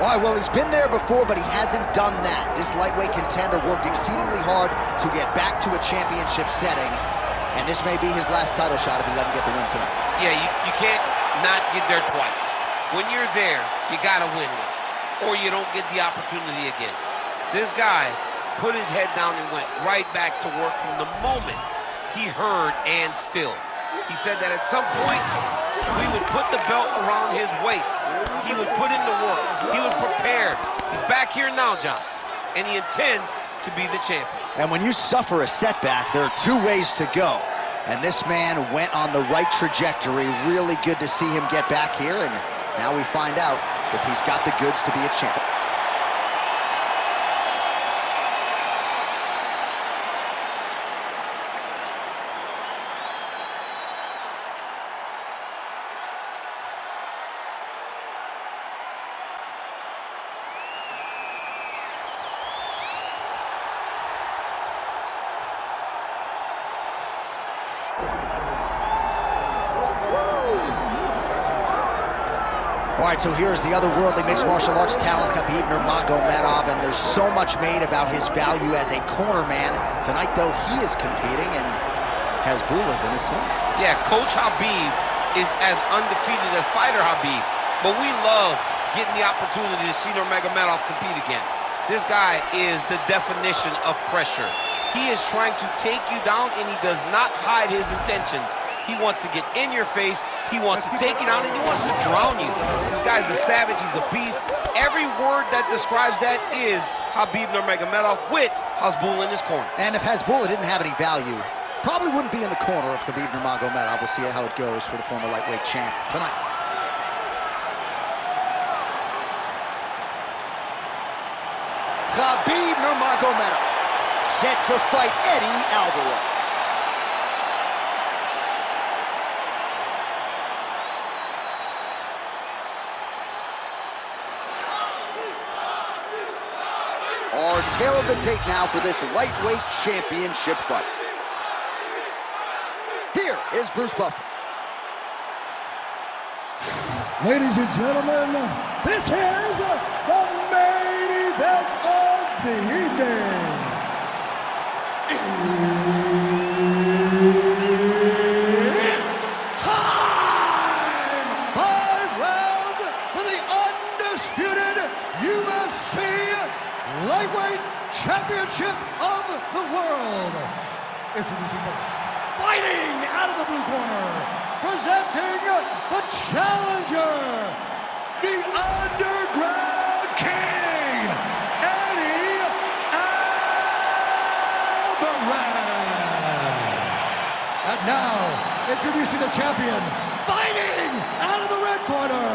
All right, well, he's been there before, but he hasn't done that. This lightweight contender worked exceedingly hard to get back to a championship setting, and this may be his last title shot if he doesn't get the win tonight. Yeah, you can't not get there twice. When you're there, you got to win one, or you don't get the opportunity again. This guy put his head down and went right back to work from the moment he heard and still. He said that at some point, we would put the belt around his waist. He would put in the work. He would prepare. He's back here now, John, and he intends to be the champion. And when you suffer a setback, there are two ways to go. And this man went on the right trajectory. Really good to see him get back here, and now we find out if he's got the goods to be a champion. All right, so here's the otherworldly mixed martial arts talent, Khabib Nurmagomedov, and there's so much made about his value as a corner man. Tonight, though, he is competing, and Hasbullah's in his corner. Yeah, Coach Khabib is as undefeated as fighter Khabib, but we love getting the opportunity to see Nurmagomedov compete again. This guy is the definition of pressure. He is trying to take you down, and he does not hide his intentions. He wants to get in your face, he wants to take you down, and he wants to drown you. This guy's a savage, he's a beast. Every word that describes that is Khabib Nurmagomedov with Hasbullah in his corner. And if Hasbullah didn't have any value, probably wouldn't be in the corner of Khabib Nurmagomedov. We'll see how it goes for the former lightweight champ tonight. Khabib Nurmagomedov set to fight Eddie Alvarez. Our tail of the tape now for this lightweight championship fight. Here is Bruce Buffer. Ladies and gentlemen, this is the main event of the evening. It's time! 5 rounds for the undisputed UFC Lightweight Championship of the World. Introducing first, fighting out of the blue corner, presenting the challenger, the Underground King, Eddie Alvarez. And now, introducing the champion, fighting out of the red corner.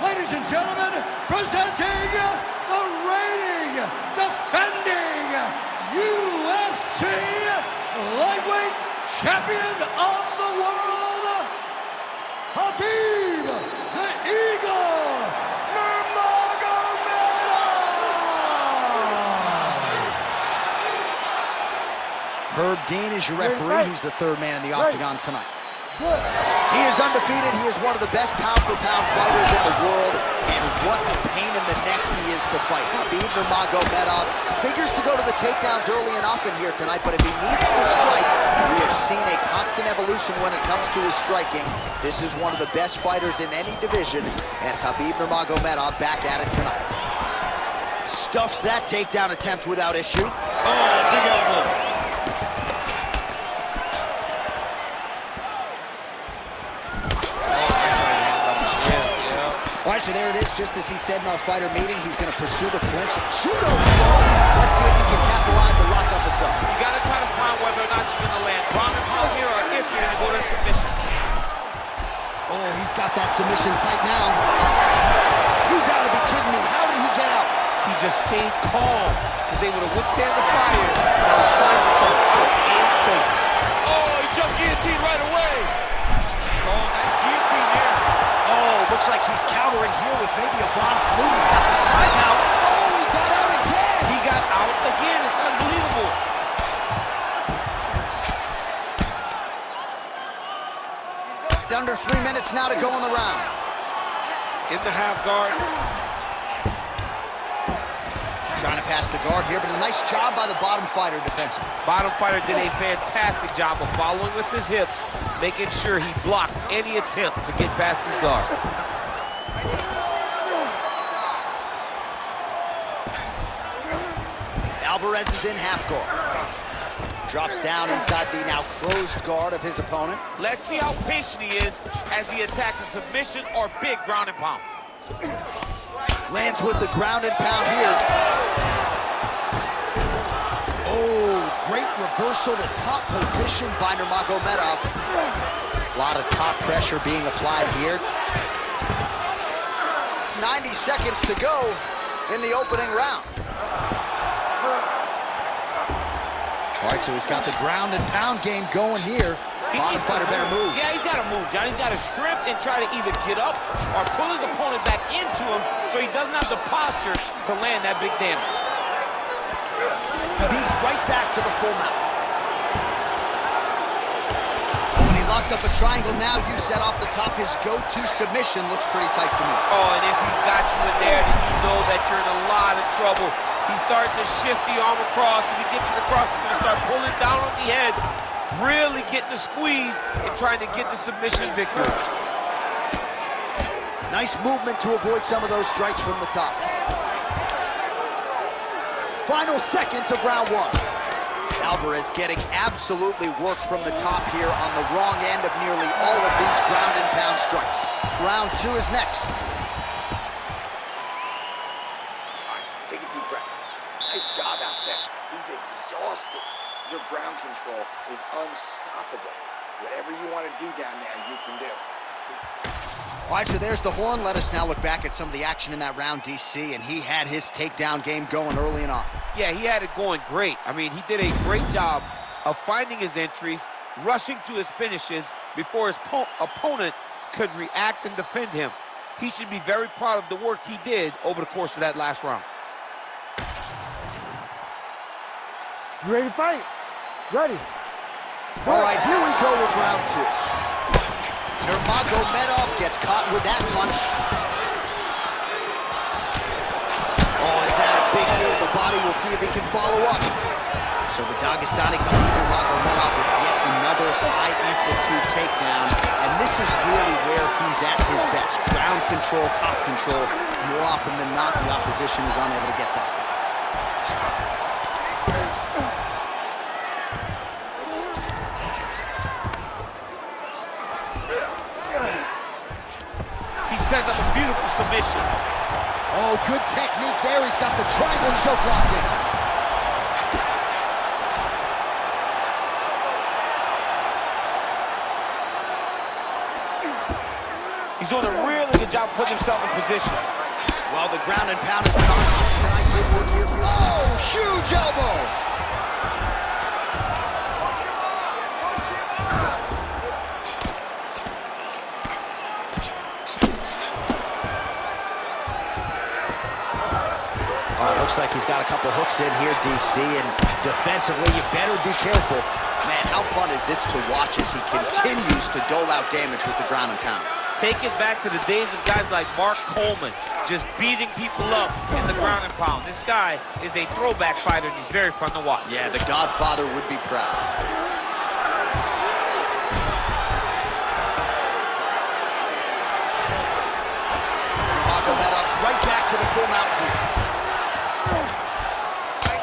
Ladies and gentlemen, presenting the reigning, defending UFC Lightweight Champion of the World, Khabib the Eagle Nurmagomedov. Herb Dean is your referee. He's the third man in the octagon tonight. He is undefeated. He is one of the best pound-for-pound fighters in the world, and what a pain in the neck he is to fight. Khabib Nurmagomedov figures to go to the takedowns early and often here tonight, but if he needs to strike, we have seen a constant evolution when it comes to his striking. This is one of the best fighters in any division, and Khabib Nurmagomedov back at it tonight. Stuffs that takedown attempt without issue. Oh, big elbow. All right, so there it is, just as he said in our fighter meeting, he's going to pursue the clinch. Judo throw. Let's see if he can capitalize and lock up this up. You got to try to find whether or not you're going to land ground and pound here or if you're going to go to submission. Oh, he's got that submission tight now. You got to be kidding me. How did he get out? He just stayed calm, was able to withstand the fire, and find himself out and safe. Oh, he jumped guillotine right away. Oh, nice guillotine there. Oh, looks like he's countering here with maybe a Von Flute. He's got the side now. Oh, he got out again. He got out again. It's unbelievable. Under 3 minutes now to go in the round. In the half guard. Trying to pass the guard here, but a nice job by the bottom fighter defensively. Bottom fighter did a fantastic job of following with his hips, making sure he blocked any attempt to get past his guard. Alvarez is in half guard. Drops down inside the now closed guard of his opponent. Let's see how patient he is as he attacks a submission or big ground and pound. Lands with the ground and pound here. Oh, great reversal to top position by Nurmagomedov. A lot of top pressure being applied here. 90 seconds to go in the opening round. All right, so he's got the ground and pound game going here. Bottom fighter better move. Yeah, he's got to move, John. He's got to shrimp and try to either get up or pull his opponent back into him so he doesn't have the posture to land that big damage. Khabib's right back to the full mount. Oh, and he locks up a triangle now. You set off the top. His go-to submission looks pretty tight to me. Oh, and if he's got you in there, then you know that you're in a lot of trouble. He's starting to shift the arm across. If he gets it across, he's going to start pulling down on the head, really getting the squeeze and trying to get the submission victory. Nice movement to avoid some of those strikes from the top. Final seconds of round one. Alvarez getting absolutely worked from the top here on the wrong end of nearly all of these ground and pound strikes. Round two is next. Take a deep breath. Nice job out there. He's exhausted. Your ground control is unstoppable. Whatever you want to do down there, you can do. All right, so there's the horn. Let us now look back at some of the action in that round, DC, and he had his takedown game going early and often. Yeah, he had it going great. I mean, he did a great job of finding his entries, rushing to his finishes before his opponent could react and defend him. He should be very proud of the work he did over the course of that last round. You ready to fight? Ready. All right, here we go with round two. Nurmagomedov gets caught with that punch. Oh, is that a big knee to the body? We'll see if he can follow up. So the Dagestani Khabib Nurmagomedov with yet another high-amplitude takedown. And this is really where he's at his best. Ground control, top control. More often than not, the opposition is unable to get back. Set up a beautiful submission. Oh, good technique there. He's got the triangle choke locked in. He's doing a really good job putting himself in position. Well, the ground and pound has been on tonight. Oh, huge elbow. Looks like he's got a couple hooks in here, DC, and defensively, you better be careful. Man, how fun is this to watch as he continues to dole out damage with the ground and pound? Take it back to the days of guys like Mark Coleman, just beating people up in the ground and pound. This guy is a throwback fighter, and he's very fun to watch. Yeah, the Godfather would be proud. Nurmagomedov's right back to the full mount here.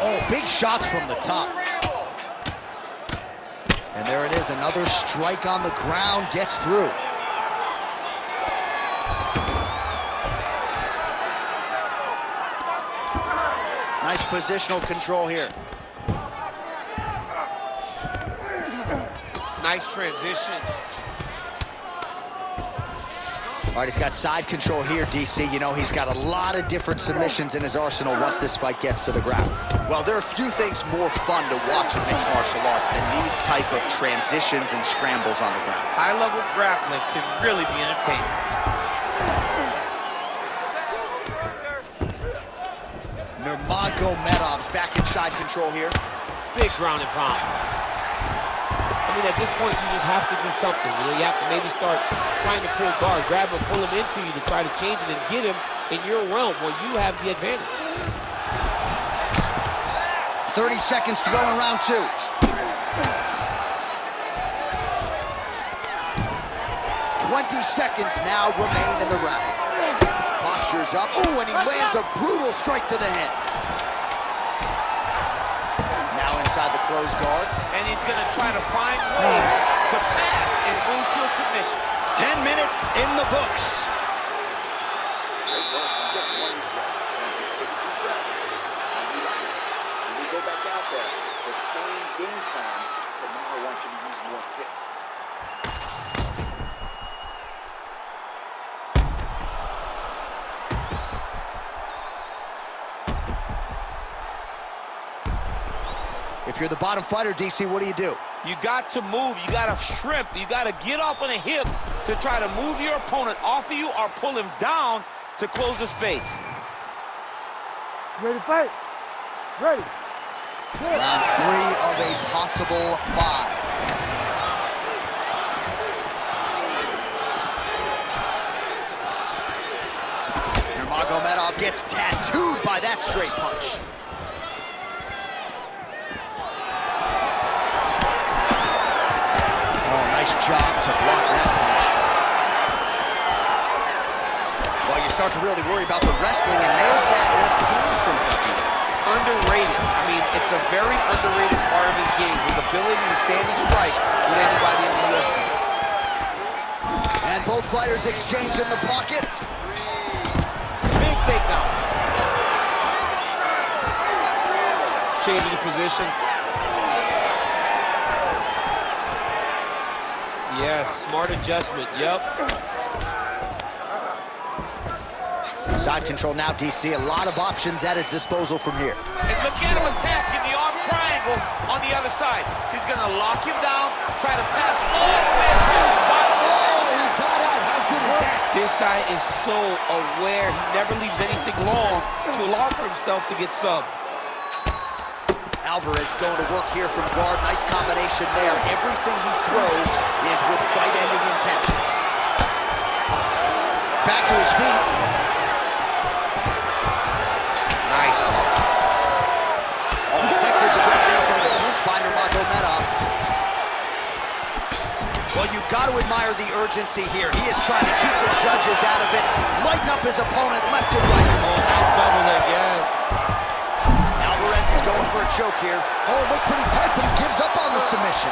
Oh, big shots from the top. And there it is, another strike on the ground, gets through. Nice positional control here. Nice transition. All right, he's got side control here, DC. You know, he's got a lot of different submissions in his arsenal once this fight gets to the ground. Well, there are few things more fun to watch in mixed martial arts than these type of transitions and scrambles on the ground. High-level grappling can really be entertaining. Nurmagomedov's back in side control here. Big ground and pound. I mean, at this point, you just have to do something. You know, you have to maybe start trying to pull guard, grab him, pull him into you to try to change it and get him in your realm where you have the advantage. 30 seconds to go in round 2. 20 seconds now remain in the round. Posture's up. Ooh, and he lands a brutal strike to the head. Now inside the closed guard. And he's going to try to find ways to pass and move to a submission. 10 minutes in the books. Great work. Just one breath. Take a deep breath and relax. When we go back out there, the same game plan, but now I want you to use more kicks. If you're the bottom fighter, DC, what do you do? You got to move. You got to shrimp. You got to get up on a hip to try to move your opponent off of you or pull him down to close the space. Ready to fight? Ready. Round 3 of a possible 5. Nurmagomedov gets tattooed by that straight punch. Nice job to block that punch. Well, you start to really worry about the wrestling, and there's that left hand from Khabib. Underrated. I mean, it's a very underrated part of his game, his ability to stand and strike with anybody in the UFC. And both fighters exchange in the pocket. Big takedown. Changing the position. Yes, smart adjustment, yep. Side control now, DC. A lot of options at his disposal from here. And look at him attacking the arm triangle on the other side. He's gonna lock him down, try to pass all the way across his body. Oh, he got out. How good is that? This guy is so aware. He never leaves anything long to allow for himself to get subbed. Alvarez going to work here from guard. Nice combination there. Everything he throws is with fight-ending intentions. Back to his feet. Nice. Oh, effective strike there from the clinch by Nurmagomedov. Well, you've got to admire the urgency here. He is trying to keep the judges out of it, lighten up his opponent left and right. Oh, nice double leg, yes. Alvarez is going for a choke here. Oh, looked pretty tight, but he gives up on the submission.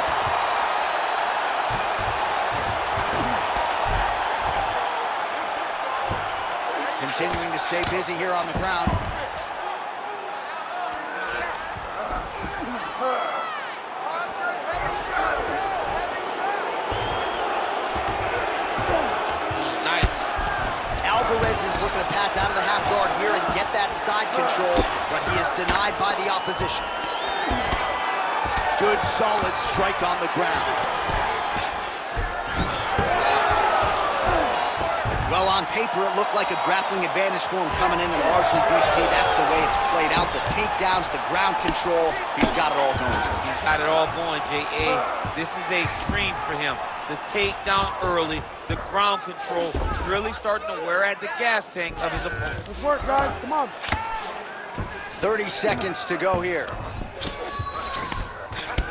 Continuing to stay busy here on the ground. Nice. Alvarez is looking to pass out of the half guard here and get that side control, but he is denied by the opposition. Good, solid strike on the ground. Well, on paper, it looked like a grappling advantage for him coming in, and largely, DC, that's the way it's played out. The takedowns, the ground control, he's got it all going to him. He's got it all going, J.A. This is a dream for him. The takedown early, the ground control, really starting to wear at the gas tank of his opponent. Let's work, guys. Come on. 30 seconds to go here.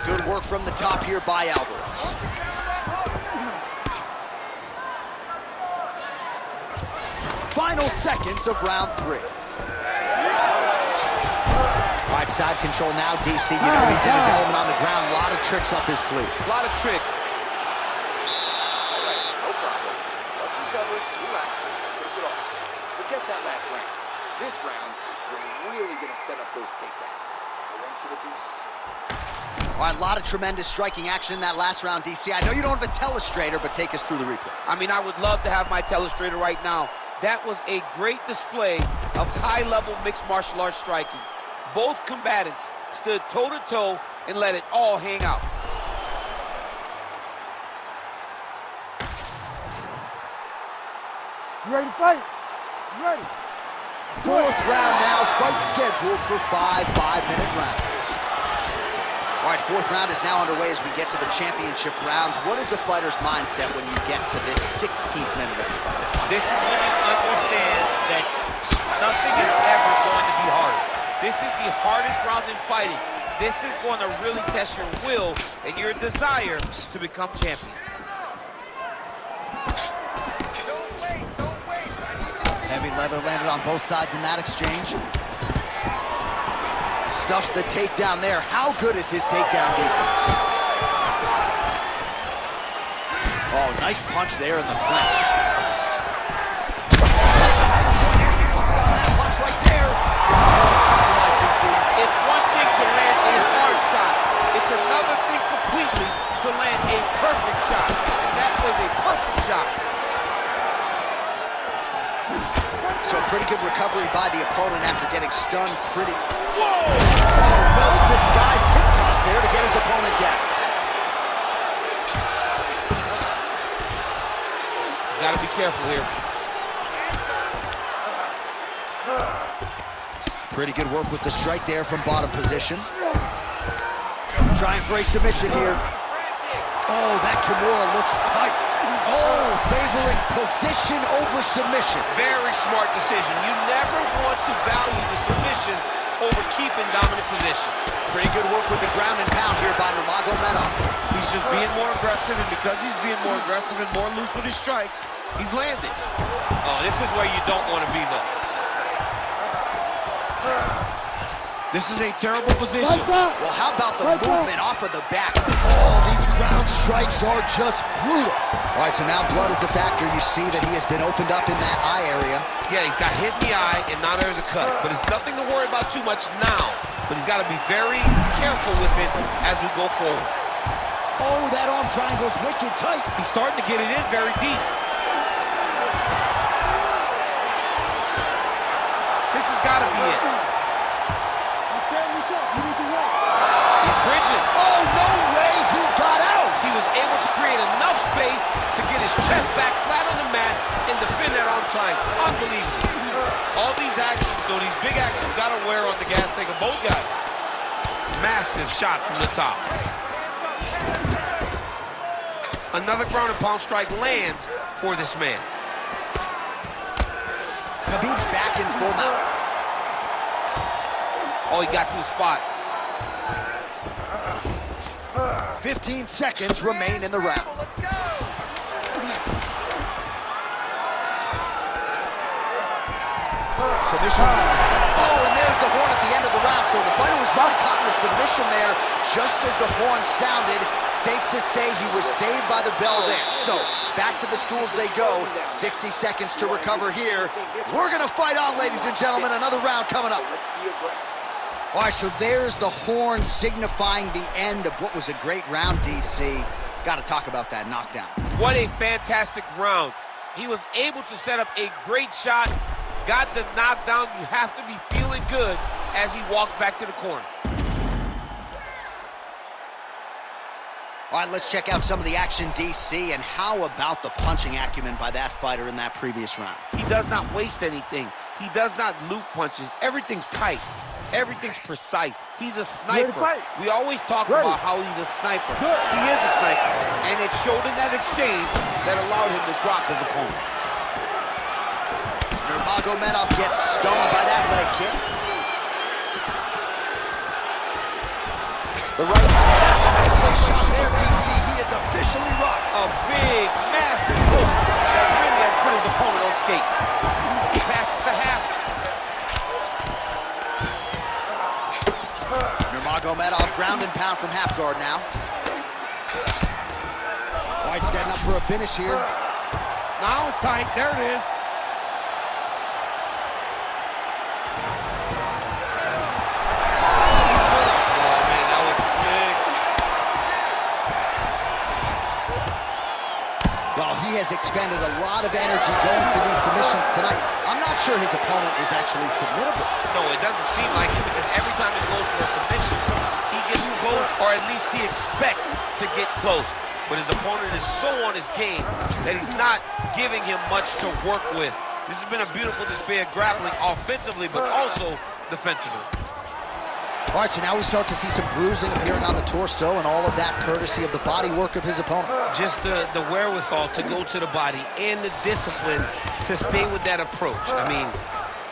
Good work from the top here by Alvarez. Final seconds of round 3. All right, side control now, DC. You know he's in his element on the ground. A lot of tricks up his sleeve. A lot of tricks. All right, no problem. Let you cover it, relax, take it off. Forget that last round. This round, we're really going to set up those takedowns. I want you to be All right, a lot of tremendous striking action in that last round, DC. I know you don't have a telestrator, but take us through the replay. I mean, I would love to have my telestrator right now. That was a great display of high-level mixed martial arts striking. Both combatants stood toe-to-toe and let it all hang out. You ready to fight? You ready? 4th round now, fight scheduled for 5 5-minute rounds. All right, 4th round is now underway as we get to the championship rounds. What is a fighter's mindset when you get to this 16th minute of the fight? This is when you understand that nothing is ever going to be hard. This is the hardest round in fighting. This is going to really test your will and your desire to become champion. Don't wait. Heavy leather landed on both sides in that exchange. Stuffs the takedown there. How good is his takedown defense? Oh, nice punch there in the clinch. On that punch right there. His opponent's compromised, DC. It's one thing to land a hard shot. It's another thing completely to land a perfect shot. And that was a perfect shot. So pretty good recovery by the opponent after getting stunned pretty. Whoa! Oh, well-disguised hip toss there to get his opponent down. He's got to be careful here. Pretty good work with the strike there from bottom position. Trying for a submission here. Oh, that Kimura looks tight. Oh, favoring position over submission. Very smart decision. You never want to value the submission over keeping dominant position. Pretty good work with the ground and pound here by Nurmagomedov. He's just being more aggressive, and because he's being more aggressive and more loose with his strikes, he's landing. Oh, this is where you don't want to be, though. This is a terrible position. Well, how about the movement off of the back? Oh, these ground strikes are just brutal. All right, so now blood is a factor. You see that he has been opened up in that eye area. Yeah, he's got hit in the eye, and now there's a cut. But it's nothing to worry about too much now. But he's got to be very careful with it as we go forward. Oh, that arm triangle's wicked tight. He's starting to get it in very deep. This has got to be it. He's bridging. Oh, no way, he got out. He was able to create enough space to get his chest back flat on the mat and defend that arm triangle. Unbelievable. All these actions, though, these big actions, got to wear on the gas tank of both guys. Massive shot from the top. Another ground and pound strike lands for this man. Khabib's back in full mount. Oh, he got to the spot. 15 seconds remain in the round. Let's go. Submission. Oh, and there's the horn at the end of the round. So the fighter was not caught in a submission there, just as the horn sounded. Safe to say he was saved by the bell there. So back to the stools they go. 60 seconds to recover here. We're going to fight on, ladies and gentlemen. Another round coming up. All right, so there's the horn signifying the end of what was a great round, DC. Got to talk about that knockdown. What a fantastic round. He was able to set up a great shot, got the knockdown. You have to be feeling good as he walks back to the corner. All right, let's check out some of the action, DC, and how about the punching acumen by that fighter in that previous round? He does not waste anything. He does not loop punches. Everything's tight. Everything's precise. He's a sniper. We always talk about how he's a sniper. He is a sniper. And it showed in that exchange that allowed him to drop his opponent. Nurmagomedov gets stoned by that leg kick. The right shot there, DC. He is officially rocked. A big, massive hook that really has put his opponent on skates. He passes the half. Nurmagomedov ground and pound from half guard now. All right, setting up for a finish here. Now it's tight. There it is. Oh, man, that was slick. Well, he has expended a lot of energy going for these submissions tonight. I'm not sure his opponent is actually submittable. No, it doesn't seem like it, because every time he goes for a submission, he gets close, or at least he expects to get close. But his opponent is so on his game that he's not giving him much to work with. This has been a beautiful display of grappling offensively, but also defensively. All right, so now we start to see some bruising appearing on the torso, and all of that courtesy of the body work of his opponent. Just the wherewithal to go to the body and the discipline to stay with that approach. I mean,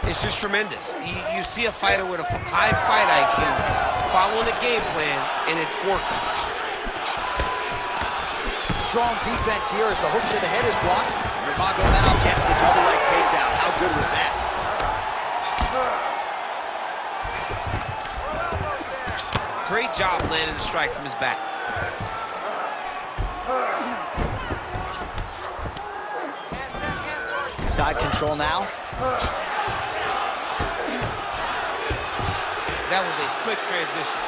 it's just tremendous. You see a fighter with a high fight IQ following a game plan, and it's working. Strong defense here as the hook to the head is blocked. Nurmagomedov gets the double leg takedown. How good was that? Great job landing the strike from his back. Side control now. That was a slick transition.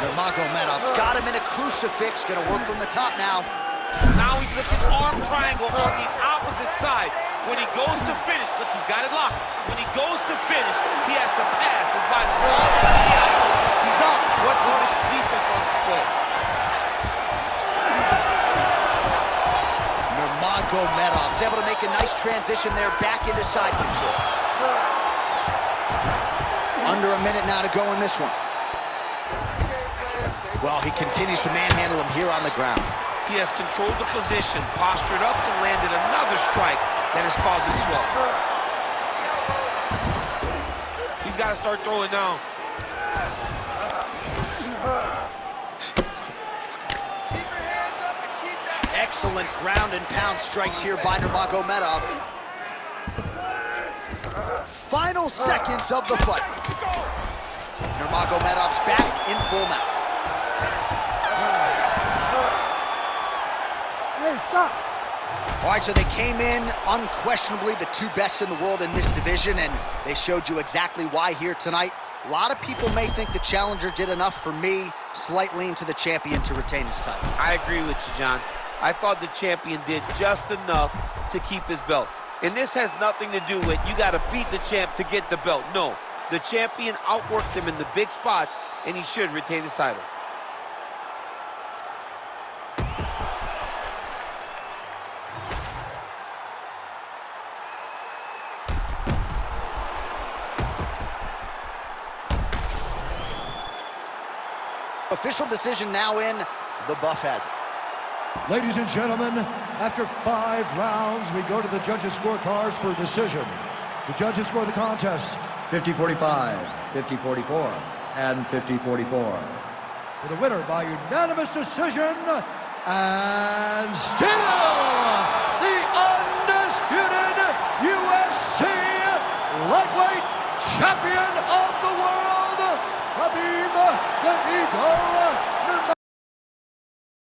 Nurmagomedov's got him in a crucifix. Gonna work from the top now. Now he's looking arm triangle on the opposite side. When he goes to finish, look, he's got it locked. When he goes to finish, he has to pass his body. He's up. What's this defense on display? Nurmagomedov's able to make a nice transition there back into side control. Under a minute now to go in this one. Well, he continues to manhandle him here on the ground. He has controlled the position, postured up, and landed another strike that has caused his swell. He's got to start throwing down. Keep your hands up and keep that. Excellent ground and pound strikes here by Nurmagomedov. Final seconds of the fight. Nurmagomedov's back in full mount. Hey, stop. All right, so they came in unquestionably the two best in the world in this division, and they showed you exactly why here tonight. A lot of people may think the challenger did enough. For me, slight lean to the champion to retain his title. I agree with you, John. I thought the champion did just enough to keep his belt. And this has nothing to do with you got to beat the champ to get the belt. No, the champion outworked him in the big spots, and he should retain his title. Official decision now in. The buff has it. Ladies and gentlemen, after 5 rounds, we go to the judges' scorecards for a decision. The judges score the contest 50-45, 50-44, and 50-44. For the winner by unanimous decision, and still the undisputed UFC lightweight champion of the world, Khabib the Eagle